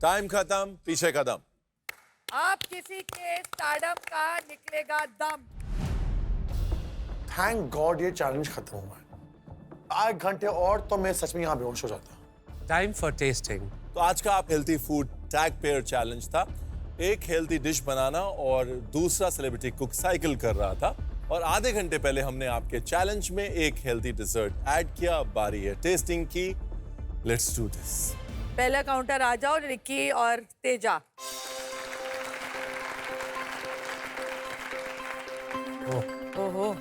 Time खत्म, पीछे कदम। आप किसी के स्टारडम का निकलेगा दम। थैंक गॉड ये चैलेंज खत्म हुआ है। 8 घंटे और तो मैं सच में यहाँ बेहोश हो जाता। Time for testing. तो आज का आप healthy food tag pair challenge था। एक हेल्थी डिश बनाना और दूसरा सेलिब्रिटी कुक साइकिल कर रहा था, और आधे घंटे पहले हमने आपके चैलेंज में एक हेल्थी डिजर्ट ऐड किया। बारी है टेस्टिंग की। Let's do this. पहला काउंटर आ जाओ, रिकी और तेजा। ओहो,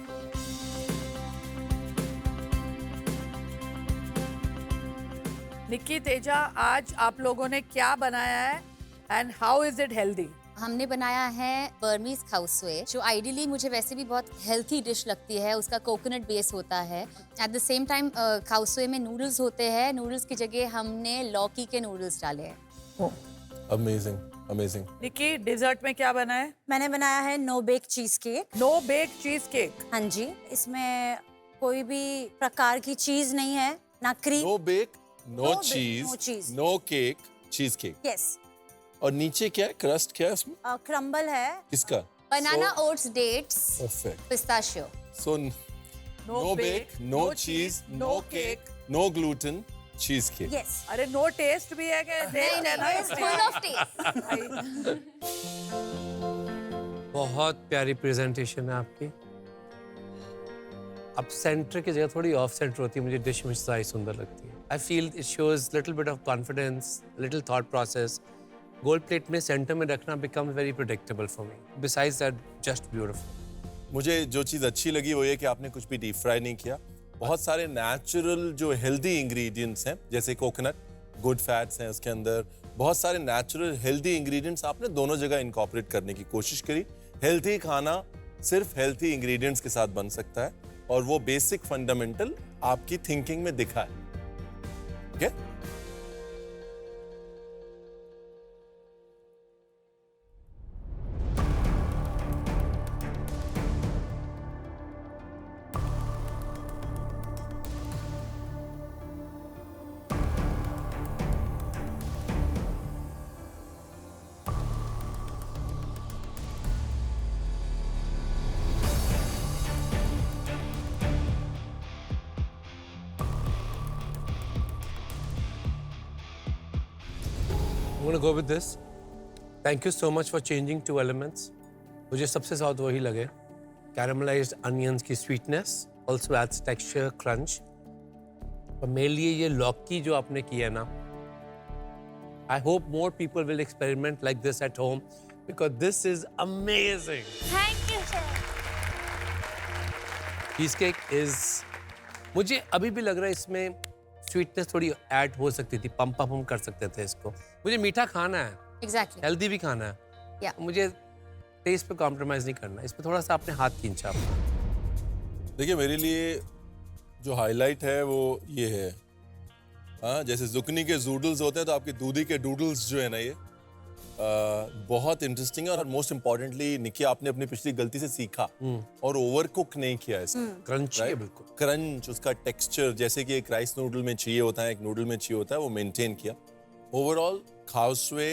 निक्की, तेजा, आज आप लोगों ने क्या बनाया है and how is it healthy? हमने बनाया है बर्मीज खाउसवे, जो आइडियली मुझे वैसे भी बहुत हेल्थी डिश लगती है। उसका कोकोनट बेस होता है। एट द सेम टाइम खाउसवे में नूडल्स होते हैं। नूडल्स की जगह हमने लौकी के नूडल्स डाले हैं। Amazing, amazing. निक्की, डिजर्ट में क्या बना है? मैंने बनाया है no bake cheese cake. No bake cheese cake. हाँ जी, इसमें कोई भी प्रकार की चीज नहीं है, ना cream. No bake, no No bake, cheese, no cheese. No cake, cheese cake. Yes, और नीचे क्या है? क्रस्ट क्या है उसमें? क्रम्बल है। किसका? Banana oats, dates, perfect. Pistachio. So no bake, no cheese, no cake, no gluten, cheese cake. Yes, अरे नो टेस्ट भी है कि नहीं नहीं, फुल ऑफ टेस्ट। बहुत प्यारी प्रेजेंटेशन है आपकी। अब सेंटर की जगह थोड़ी ऑफ सेंटर होती है, मुझे डिश में सारी सुंदर लगती है। I feel it shows little bit of confidence, little thought process. Gold plate में सेंटर में रखना become very predictable for me. Besides that, just beautiful. मुझे जो चीज़ अच्छी लगी वो ये कि आपने कुछ भी डीप फ्राई नहीं किया। बहुत सारे नेचुरल जो हेल्दी इंग्रेडिएंट्स हैं, जैसे कोकोनट, गुड फैट्स हैं उसके अंदर। बहुत सारे नेचुरल हेल्दी इंग्रेडिएंट्स आपने दोनों जगह इनकॉर्पोरेट करने की कोशिश करी। हेल्दी खाना सिर्फ हेल्दी इंग्रेडिएंट्स के साथ बन सकता है, और वो बेसिक फंडामेंटल आपकी थिंकिंग में दिखा है। ठीक है? I'm gonna go with this. Thank you so much for changing 2 elements. मुझे सबसे साथ वही लगे। Caramelized onions की sweetness also adds texture, crunch. और मेरे लिए ये लौकी जो आपने किया ना, I hope more people will experiment like this at home because this is amazing. Thank you sir. Cheesecake is, मुझे अभी भी लग रहा है इसमें स्वीटनेस थोड़ी ऐड हो सकती थी, पंप अप हम कर सकते थे इसको। मुझे मीठा खाना है, एग्जैक्टली। हेल्दी भी खाना है। Yeah. मुझे टेस्ट पे कॉम्प्रोमाइज नहीं करना, इस पे थोड़ा सा आपने हाथ खींचा अपना। देखिए, मेरे लिए जो हाईलाइट है वो ये है। हाँ, जैसे जुकनी के जूडल्स होते हैं, तो आपके दूधी के डूडल्स जो है ना, ये बहुत इंटरेस्टिंग है। और मोस्ट इम्पोर्टेंटली, निकी, आपने अपनी पिछली गलती से सीखा और ओवर कुक नहीं किया इसको। क्रंची है बिल्कुल। क्रंच, उसका टेक्सचर जैसे कि एक राइस नूडल में चाहिए होता है, एक नूडल में चाहिए होता है, वो मेंटेन किया। ओवरऑल खाउसवे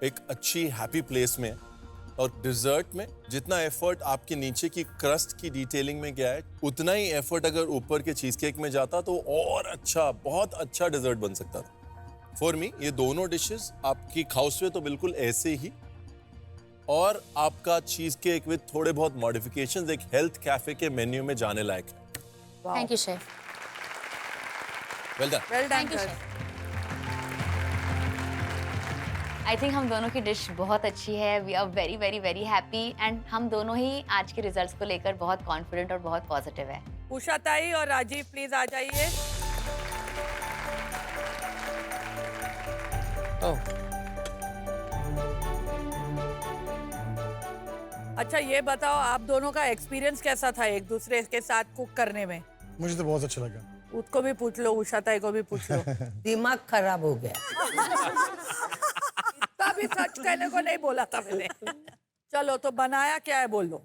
एक अच्छी हैप्पी प्लेस में है। और डिजर्ट में जितना एफर्ट आपके नीचे की क्रस्ट की डिटेलिंग में गया है, उतना ही एफर्ट अगर ऊपर के चीज केक में जाता तो और अच्छा, बहुत अच्छा डिजर्ट बन सकता था। फॉर मी ये दोनों डिशेस, आपकी खाउसवे तो बिल्कुल ऐसे ही, और आपका चीज केक विद थोड़े बहुत मॉडिफिकेशंस एक हेल्थ कैफे के मेन्यू में जाने लायक है। Thank you chef. Well done. Well done thank you sir. Chef. I think हम दोनों की डिश बहुत अच्छी है। We are very very very happy and हम दोनों ही आज के रिजल्ट्स को लेकर बहुत कॉन्फिडेंट और बहुत पॉजिटिव है। उषा ताई और राजीव प्लीज आ जाइए। अच्छा, ये बताओ, आप दोनों का एक्सपीरियंस कैसा था एक दूसरे के साथ कुक करने में? मुझे तो बहुत अच्छा लगा। उसको भी पूछ लो, उषा ताई को भी पूछ लो। दिमाग खराब हो गया। इतना भी सच कहने को नहीं बोला था मैंने। चलो, तो बनाया क्या है बोलो।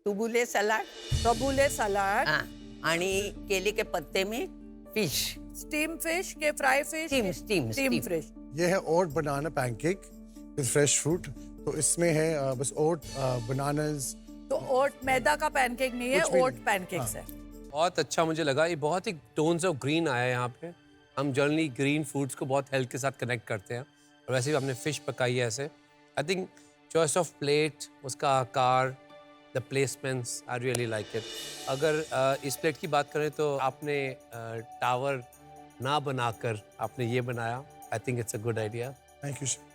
तुबुले सलाड, तबूले सलाड, हाँ, आणि केले के पत्ते में फिश, स्टीम फिश के fry fish, steam steam fish. ये है ओट बनाना पैनकेक विद फ्रेश फ्रूट। तो इसमें है बस ओट, बनानास। तो ओट मैदा का पैनकेक नहीं है, कुछ भी ओट नहीं। पैनकेक्स है। बहुत अच्छा मुझे लगा, ये बहुत ही टोन्स ऑफ ग्रीन आया है यहाँ पे। हम जनरली ग्रीन फूड्स को बहुत हेल्थ के साथ कनेक्ट करते हैं, और वैसे भी हमने फिश पकाई है ऐसे। I think choice of plate, उसका आकार, the placements, I really like it. अगर इस प्लेट की बात करें तो आपने टावर ना बनाकर आपने ये बनाया, I think it's a good idea. Thank you sir.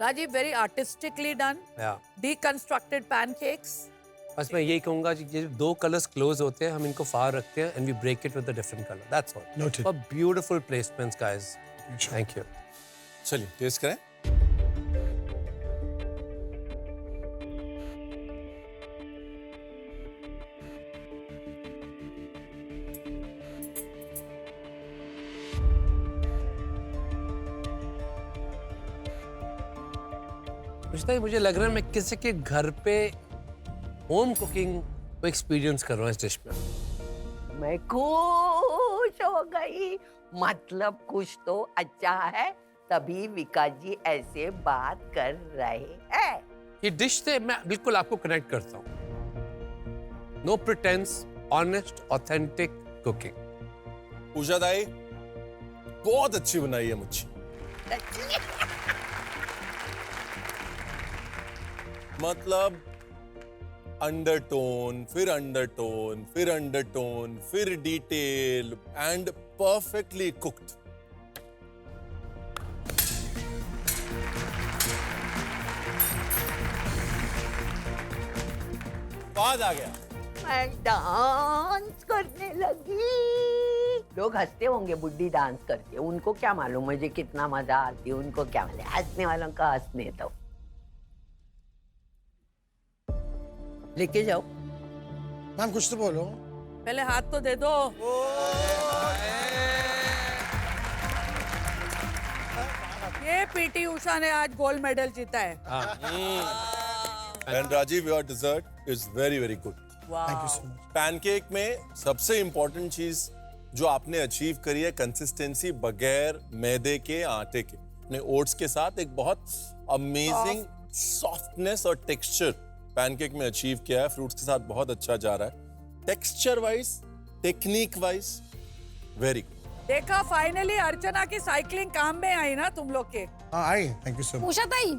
Rajiv, very artistically done. या Deconstructed pancakes. बस मैं यही कहूँगा कि ये दो कलर्स क्लोज होते हैं, हम इनको फार रखते हैं and we break it with a different colour, that's all. Noted. और beautiful placements guys, thank you. चलिए टेस्ट करें। मुझे लग रहा है मैं किसी के घर पे होम कुकिंग को एक्सपीरियंस कर रहा हूँ इस डिश में। मैं खुश हो गई, मतलब कुछ तो अच्छा है, तभी विकास जी ऐसे बात कर रहे हैं। ये डिश से मैं बिल्कुल आपको कनेक्ट करता हूँ। No pretence, honest, authentic cooking. Pooja दाई बहुत अच्छी बनाई है मच्छी। मतलब अंडरटोन, फिर अंडरटोन, फिर अंडरटोन, फिर डिटेल एंड परफेक्टली कुक्ड। स्वाद आ गया। मैं डांस करने लगी। लोग हंसते होंगे बुड्ढी डांस करके, उनको क्या मालूम मुझे कितना मजा आती है, उनको क्या मालूम, हंसने वालों का हंसने दो। लेके जाओ। मैम कुछ तो बोलो। पहले हाथ तो दे दो। ये पीटी उषा ने आज गोल्ड मेडल जीता है। And Rajeev, your dessert is very very good. Thank you so much. Pancake में सबसे इंपॉर्टेंट चीज जो आपने अचीव करी है, कंसिस्टेंसी बगैर मैदे के आटे के। अपने ओट्स के साथ एक बहुत अमेजिंग सॉफ्टनेस और टेक्सचर पैनकेक में अचीव किया है। फ्रूट्स के साथ बहुत अच्छा जा रहा है। Texture wise, technique wise very good. देखा, फाइनली अर्चना की साइकिलिंग काम में आई ना तुम लोग के। हाँ आई, thank you so much. Usha ताई,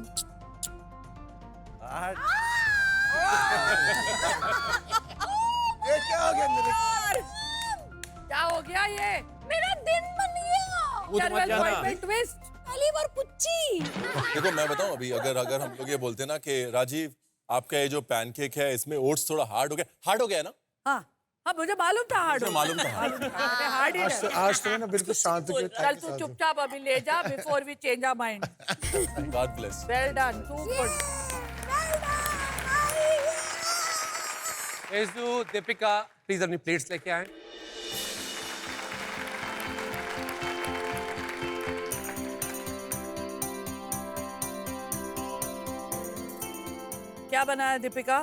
ये क्या हो गया मेरे? क्या हो गया ये? मेरा दिन बन गया। वो तो मत जाना। ट्विस्ट। पहली बार पुच्ची। देखो मैं बताऊं, अभी अगर हम लोग ये बोलते ना कि राजीव आपका ये जो पैनकेक है इसमें ओट्स थोड़ा हार्ड हो गया ना। हाँ हाँ, मुझे मालूम था हार्ड मुझे मालूम था हार्ड ही है। आज तो ना बिल्कुल शांत हो चल तू चुपचाप अभी ले जा, before we change our mind. God bless. Well done, too good. एजू, दीपिका, प्लीज अपनी प्लेट्स लेके आए। क्या बनाया दीपिका?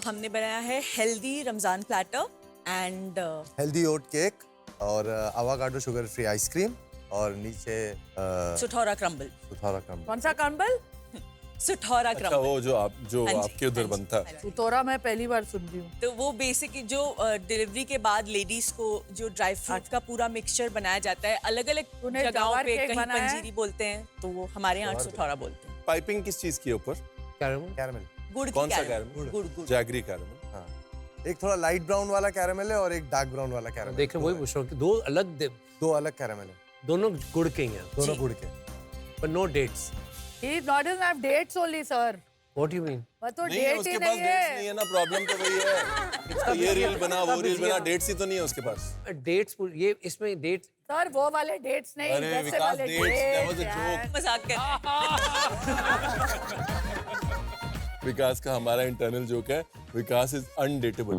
हमने बनाया है healthy Ramzan platter and healthy oat cake और अवाकाडो शुगर फ्री आइसक्रीम और नीचे सुठौरा क्रम्बल। सुथौरा क्रम्बल। कौन सा क्रम्बल? सुठौरा अच्छा, क्रम्बल। वो जो हाँ जी, आपके उधर हाँ जी, बनता है। हाँ जी। सुतोरा मैं पहली बार सुन रही हूँ। तो वो बेसिकली जो डिलीवरी के बाद लेडीज को जो ड्राई फ्रूट का पूरा मिक्सचर बनाया जाता है, अलग अलग तूने जगहों जवार पे केक कहीं बनाया है? पंजीरी बोलते हैं, तो वो हमारे यहाँ सुठौरा बोलते हैं। पाइपिंग किस चीज की है ऊपर? कैरमल। कैरमल। गुड़ की कौन सा कैरमल। कैरमल? गुड़ गुड़। Jaggery caramel. हाँ, एक थोड़ा लाइट ब्राउन वाला कैरमल है और एक डार्क ब्राउन वाला कैरमल। देख रहे वही पूछ रहा हूँ कि दो अलग दो अलग कैरमल है, दोनों गुड़ के ही हैं, दोनों गुड़ के। but no dates. He doesn't have dates only, sir. What do you mean? वो तो नहीं है, डेट उसके ही पास नहीं डेट्स नहीं है। है ना, प्रॉब्लम तो वही है। तो ये रील बना, वो रील बना, डेट्स ही तो नहीं है उसके पास। Dates, ये इसमें dates सर वो वाले डेट्स नहीं, अरे वैसे विकास, वाले dates, that was a dates joke. यार। मजाक कर। विकास का हमारा इंटरनल जोक है, विकास is अनडेटेबल।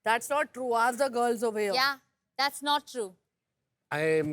That's not true. Ask the girls over here. Yeah, that's not true. I'm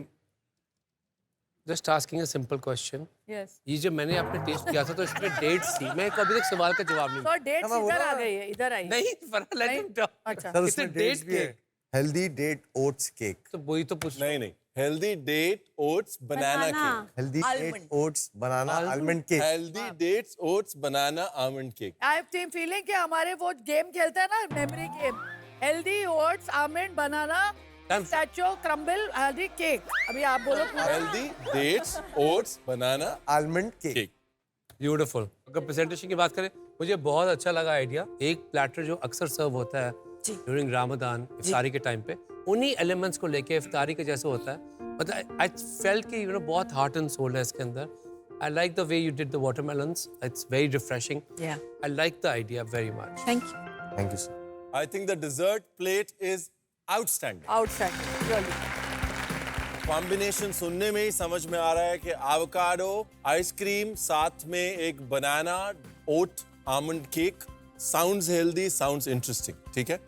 just asking a simple question. Yes. ये जो मैंने आपने टेस्ट किया था तो इसमें डेट्स थी, मैं अभी तक सवाल का जवाब नहीं। So dates इधर आ गई है, इधर आई। नहीं, let him talk. अच्छा। सर It's a उसमें डेट्स date भी है। cake. Healthy date oats cake. तो वही तो पूछ नहीं नहीं, healthy date oats banana cake. Healthy Almond. Oats banana almond cake. Healthy dates oats banana almond cake. I have feeling कि हमारे वो गेम खेलते हैं ना, memory game, healthy oats almond banana pistachio crumble healthy cake. अभी आप बोलो पूरा। Healthy dates oats banana almond cake. Cake. Beautiful. अगर प्रेजेंटेशन की बात करें, मुझे बहुत अच्छा लगा आइडिया। एक प्लेटर जो अक्सर सर्व होता है ड्यूरिंग रामदान इफ्तारी के टाइम पे, उन्हीं एलिमेंट्स को लेके इफ्तारी के जैसे होता है। मतलब आई फेल्ट कि बहुत हार्ट एंड सोल है इसके अंदर। I like the way you did the watermelons, it's very refreshing. I like the idea very much. Thank you. Thank you sir. I think the dessert plate is outstanding. Outside really. Combination सुनने में ही समझ में आ रहा है कि avocado ice cream साथ में एक banana oat almond cake sounds healthy, sounds interesting. ठीक है,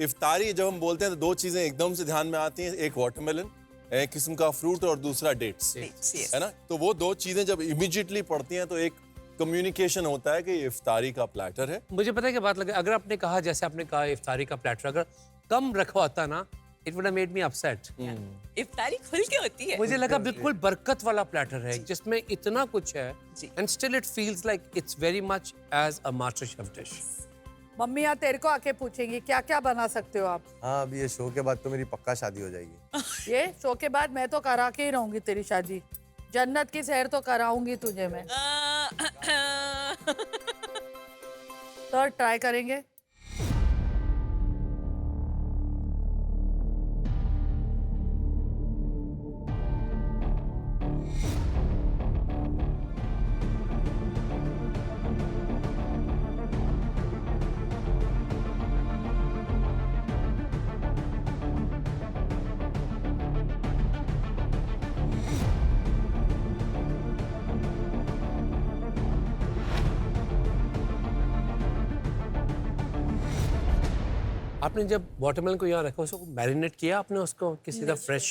इफ्तारी जब हम बोलते हैं तो दो चीजें एकदम से ध्यान में आती हैं, एक वाटरमेलन, एक किस्म का फ्रूट, और दूसरा डेट्स, है ना। तो वो दो चीजें जब इमीडिएटली पड़ती हैं तो एक कम्युनिकेशन होता है कि ये इफ्तारी का प्लेटर है। मुझे पता है क्या बात लगे, अगर आपने कहा जैसे आपने कहा इफ्तारी का प्लेटर अगर कम रखा होता ना, it would have made me upset. इफ्तारी खुल के होती है। मुझे लगा बिल्कुल बरकत वाला प्लेटर है जिसमें इतना कुछ है and still it feels like it's very much as a MasterChef dish. Mummy यहाँ तेरे को आके पूछेंगी क्या क्या बना सकते हो आप। हाँ, अभी ये शो के बाद तो मेरी पक्का शादी हो जाएगी। ये शो के बाद मैं तो करा के ही रहूंगी तेरी शादी, जन्नत की सैर तो कराऊंगी तुझे मैं। तो ट्राई करेंगे। आपने जब वाटरमेलन को यहाँ रखा उसको मैरिनेट किया आपने उसको किसी तरह फ्रेश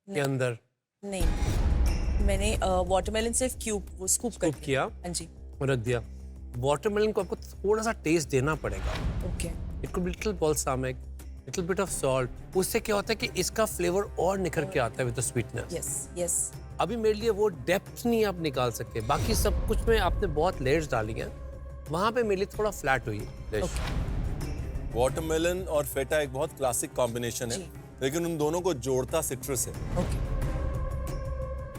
के अंदर नहीं, मैंने वाटरमेलन सिर्फ क्यूब वो स्कूप किया हाँ जी। और रख दिया। वाटरमेलन को आपको थोड़ा सा टेस्ट देना पड़ेगा। Okay. It could be little balsamic, little bit of salt. उससे क्या होता है कि इसका फ्लेवर और निखर के आता है with the sweetness. Yes yes. अभी मेरे लिए वो डेप्थ नहीं आप निकाल सकते। बाकी सब कुछ में आपने बहुत लेयर्स डाली हैं, वहाँ पे मेरे लिए थोड़ा फ्लैट हुई डिश। वाटरमेलन और फेटा एक बहुत क्लासिक कॉम्बिनेशन है, लेकिन उन दोनों को जोड़ता सिट्रस है।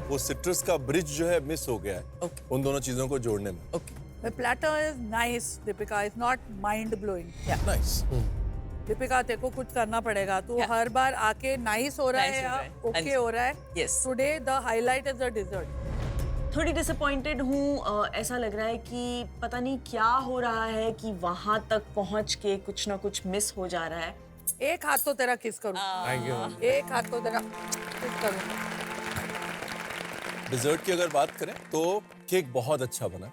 वो सिट्रस का ब्रिज जो है मिस हो गया है उन दोनों चीजों को जोड़ने में। The platter is nice, Deepika. It's not mind blowing. Nice. Deepika तेरे को कुछ करना पड़ेगा। तू हर बार आके नाइस हो रहा है या ओके हो रहा है। Yes. Today the highlight is the dessert. थोड़ी डिसअपॉइंटेड हूँ। ऐसा लग रहा है कि पता नहीं क्या हो रहा है कि वहां तक पहुंच के कुछ ना कुछ मिस हो जा रहा है। एक हाथ तो तेरा किस करूँ। Thank you. एक हाथ तो तेरा किस करूँ। डिजर्ट की अगर बात करें तो केक बहुत अच्छा बना।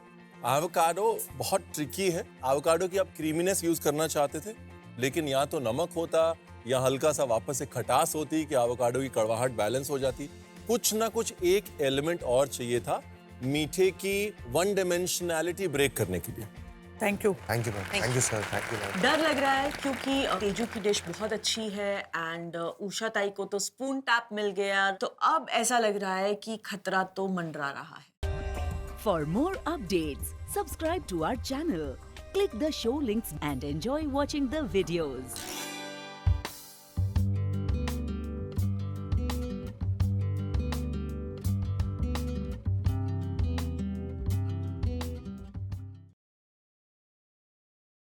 एवोकाडो बहुत ट्रिकी है। एवोकाडो की आप क्रीमीनेस यूज करना चाहते थे, लेकिन या तो नमक होता या हल्का सा वापस से खटास होती कि एवोकाडो की कड़वाहट बैलेंस हो जाती। कुछ ना कुछ एक एलिमेंट और चाहिए था मीठे की वन डायमेंशनैलिटी ब्रेक करने के लिए। Thank you. Thank you ma'am. Thank you sir. Thank you ma'am. डर लग रहा है क्योंकि तेजू की डिश बहुत अच्छी है एंड उषा ताई को तो स्पून टैप मिल गया, तो अब ऐसा लग रहा है कि खतरा तो मंडरा रहा है। For more updates, subscribe to our channel, click the show links and enjoy watching the videos.